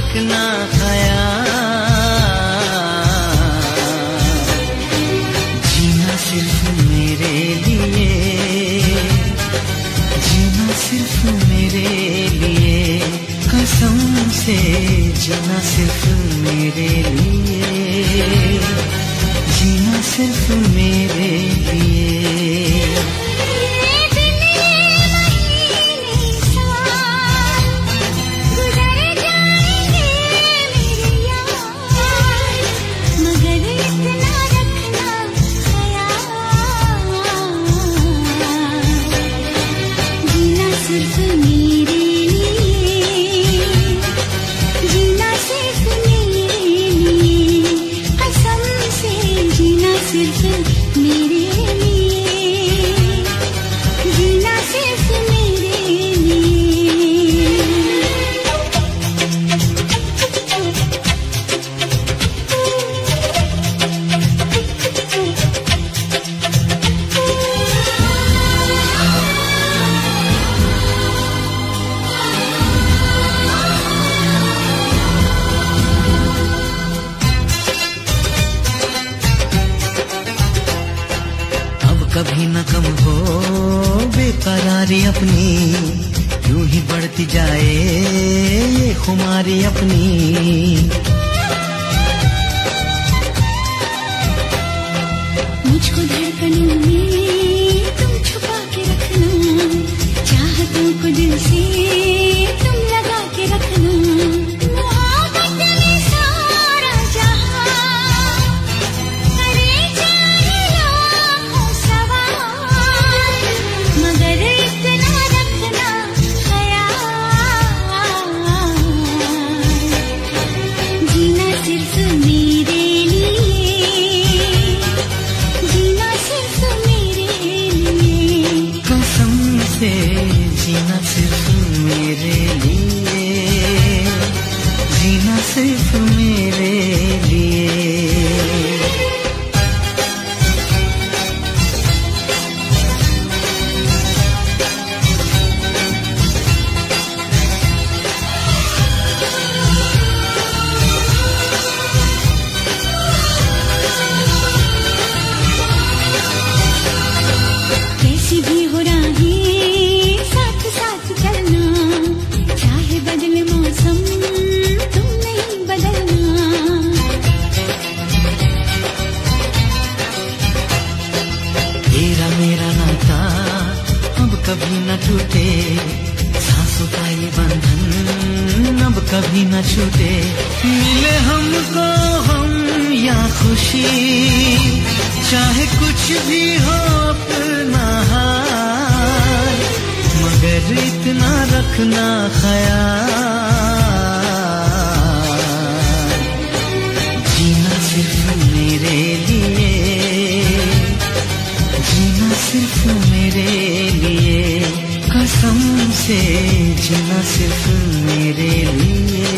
रखना ख्याल, जीना सिर्फ मेरे लिए, जीना सिर्फ मेरे लिए, कसम से जीना सिर्फ मेरे लिए, जीना सिर्फ मेरे लिए। कभी न कम हो बेकरारी अपनी, यूं ही बढ़ती जाए ये खुमारी अपनी। मुझको धड़कनों में तुम छुपा के रखना, चाहतों को दिल से तुम लगा के रखना। मोहब्बत में सारा जहां करे जाए लाखों सवाल, मगर इतना रखना ख्याल, जीना सिर्फ मेरे लिए, जीना सिर्फ मेरे लिए, कसम से जीना सिर्फ मेरे लिए, जीना सिर्फ मेरे लिए। कैसी भी हो राहें साथ साथ चलना, चाहे बदले मौसम तुम नहीं बदलना। तेरा मेरा नाता अब कभी न टूटे, सांसों का ये बंधन अब कभी न छूटे। मिले हमको हम या खुशी, चाहे कुछ भी हो अपना हाल, मगर इतना रखना ख्याल, जीना सिर्फ मेरे लिए, जीना सिर्फ मेरे लिए, कसम से जीना सिर्फ मेरे लिए,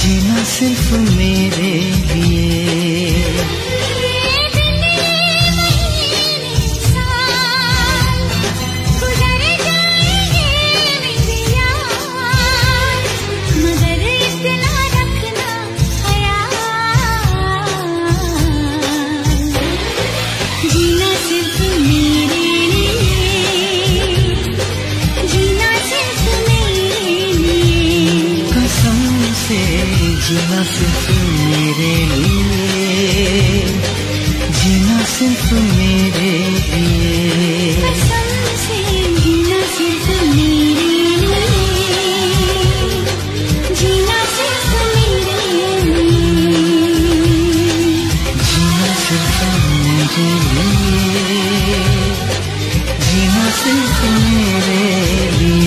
जीना सिर्फ मेरे लिए। जीना सिर्फ मेरे लिए, जीना सिर्फ मेरे लिए, कसम से जीना सिर्फ मेरे लिए, जीना सिर्फ मेरे लिए, जीना सिर्फ मेरे लिए, जीना सिर्फ मेरे लिए।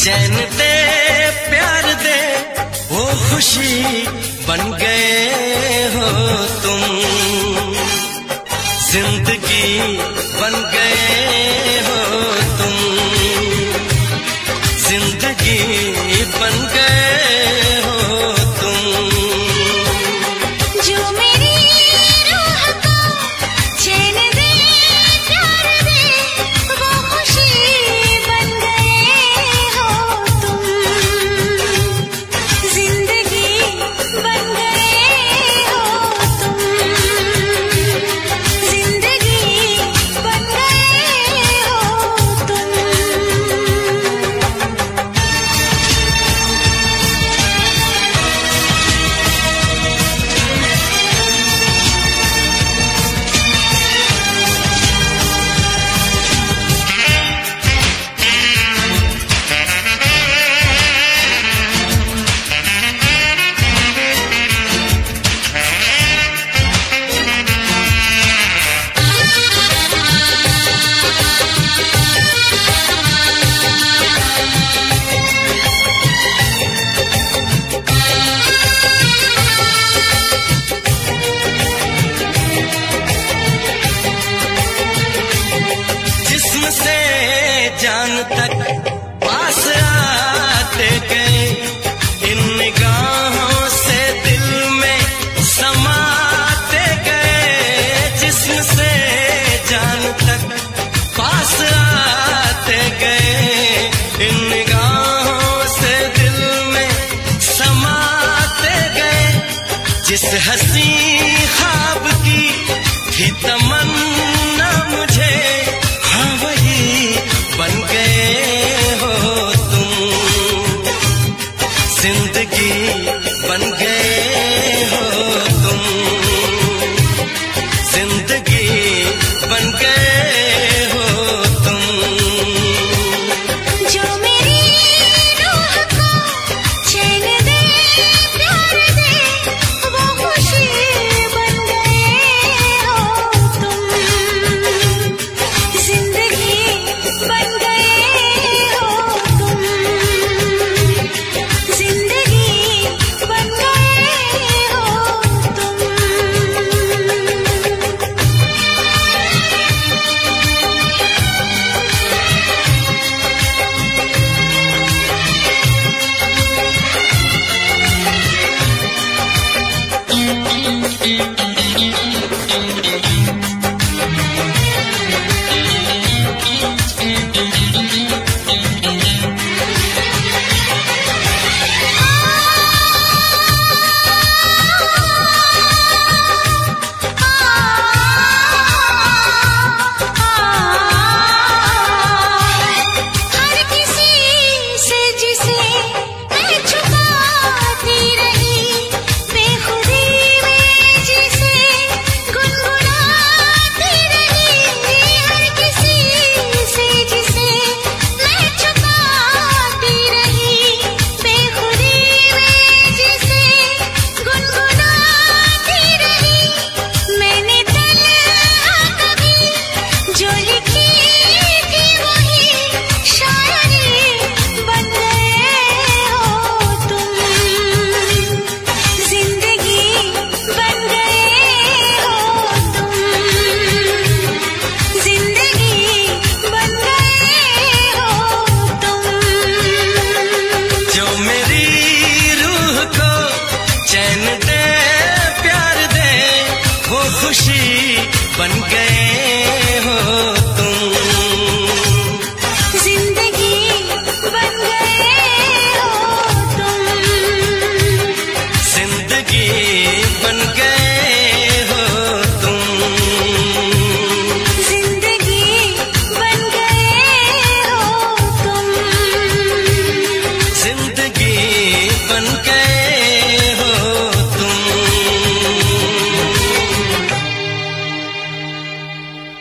चैन दे प्यार दे वो खुशी बन गए हो तुम, जिंदगी बन गए हो तुम, जिंदगी बन गए हो तुम। जो मेरी रूह को चैन दे प्यार दे वो खुशी बन गए हो तुम, जिंदगी बन गए हो तुम, जिंदगी बन गए हो तुम। जिस्म से जान तक पास आते गए, इन निगाहों से दिल में समाते गए। जिस्म से जान तक पास आते गए, इन निगाहों से दिल में समाते गए। जिस हंसी ख्वाब की थी तमन्ना मुझे, हाँ वही बन गए हो तुम, जिंदगी बन गए हो तुम, जिंदगी बन गए हो तुम। जो मेरी रूह को चैन दे प्यार दे वो खुशी बन गए हो तुम, जिंदगी बन गए हो तुम, जिंदगी बन गए हो तुम। हर किसी से जिसे मैं छुपाती रही, बेखुदी में जिसे गुनगुनाती रही। हर किसी से जिसे मैं छुपाती रही, बेखुदी में जिसे गुनगुनाती रही। मैंने तन्हा कभी जो लिखी थी वही शायरी बन गए हो तुम, जिंदगी बन गए हो तुम, जिंदगी बन गए हो तुम। जो मेरी रूह को चैन दे प्यार दे वो खुशी बन गए हो तुम, जिंदगी बन गए हो तुम, जिंदगी बन गए हो तुम, जिंदगी बन गए हो तुम। जिंदगी बन गए हो तुम। 「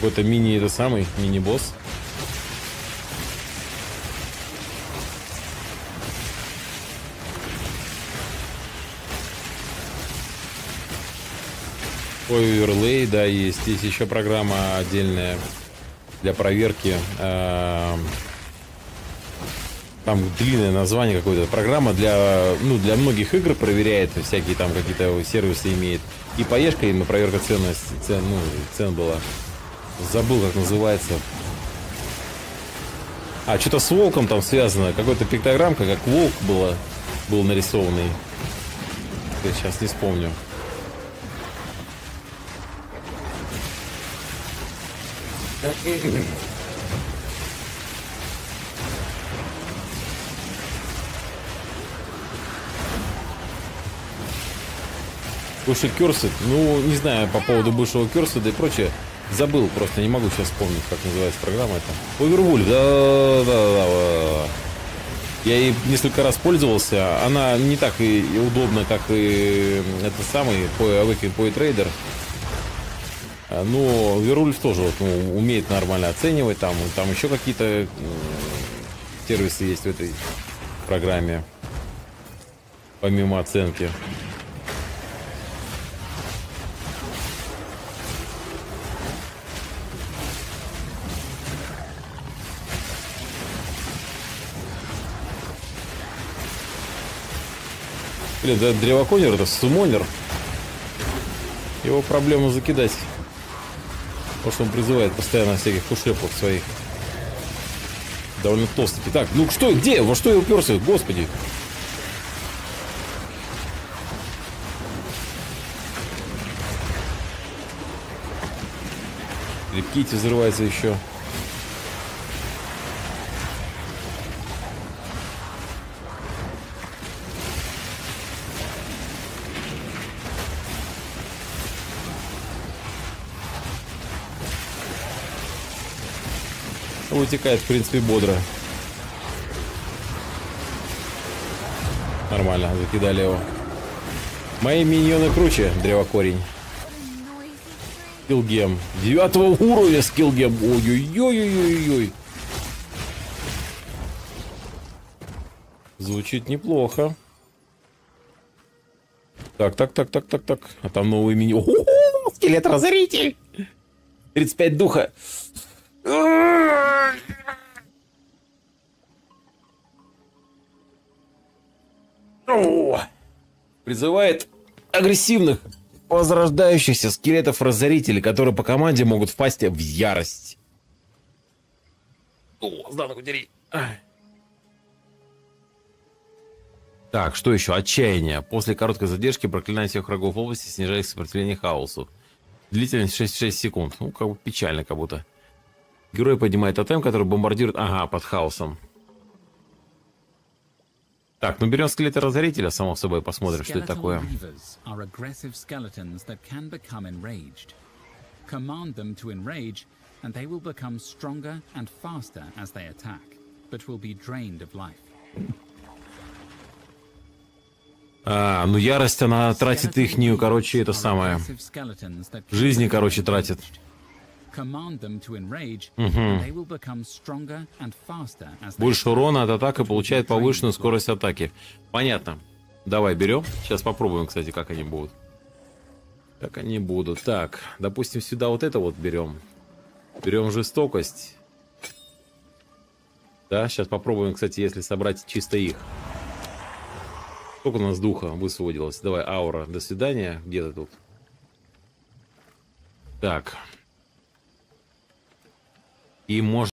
Какой-то мини, это самый, мини-босс. Оверлей, да, есть. Есть еще программа отдельная для проверки. Там длинное название какое-то. Программа для, ну, для многих игр проверяет, всякие там какие-то сервисы имеет. И поешка именно проверка ценности, цен была. Забыл, как называется. А, что-то с волком там связано. Какой-то пиктограммка, как волк был нарисованный. Я сейчас не вспомню. Слушай, Cursed, ну, не знаю по поводу бывшего Cursed и прочее. Забыл, просто не могу сейчас вспомнить, как называется программа эта. Overwolf, да. Я ей несколько раз пользовался. Она не так и удобна, как и это самый Awakened Poet Trader. Но Overwolf тоже вот, ну, умеет нормально оценивать. Там еще какие-то сервисы есть в этой программе, помимо оценки. Блин, да, древоконер это сумонер. Его проблема закидать. Потому что он призывает постоянно всяких кушепов своих. Довольно толстый. Так, ну что, где? Во что я уперся? Господи. Рептити взрывается еще. Вытекает, в принципе, бодро. Нормально, закидали его. Мои миньоны круче, древокорень. Скиллгем. 9 уровня скиллгем. Ой-ой-ой-ой-ой. Звучит неплохо. Так. А там новый мини... О-о-о! Скелет-разоритель! 35 духа. Призывает агрессивных возрождающихся скелетов-разорителей, которые по команде могут впасть в ярость. О, сданок удери. Так, что еще? Отчаяние. После короткой задержки проклинание всех врагов в области снижает сопротивление хаосу. Длительность 6 секунд. Ну, как бы печально, как будто. Герой поднимает тотем, который бомбардирует... Ага, под хаосом. Так, ну берем скелета-разорителя, само собой, посмотрим, что это такое. А, ну ярость, она тратит ихнюю, короче, это самое. Жизни, короче, тратит. Больше урона от атаки, получает повышенную скорость атаки. Понятно. Давай берем. Сейчас попробуем, кстати, как они будут. Как они будут. Так, допустим, сюда вот это вот берем. Берем жестокость. Да, сейчас попробуем, кстати, если собрать чисто их. Сколько у нас духа высвободилось? Давай, аура. До свидания. Где ты тут? Так. И можно...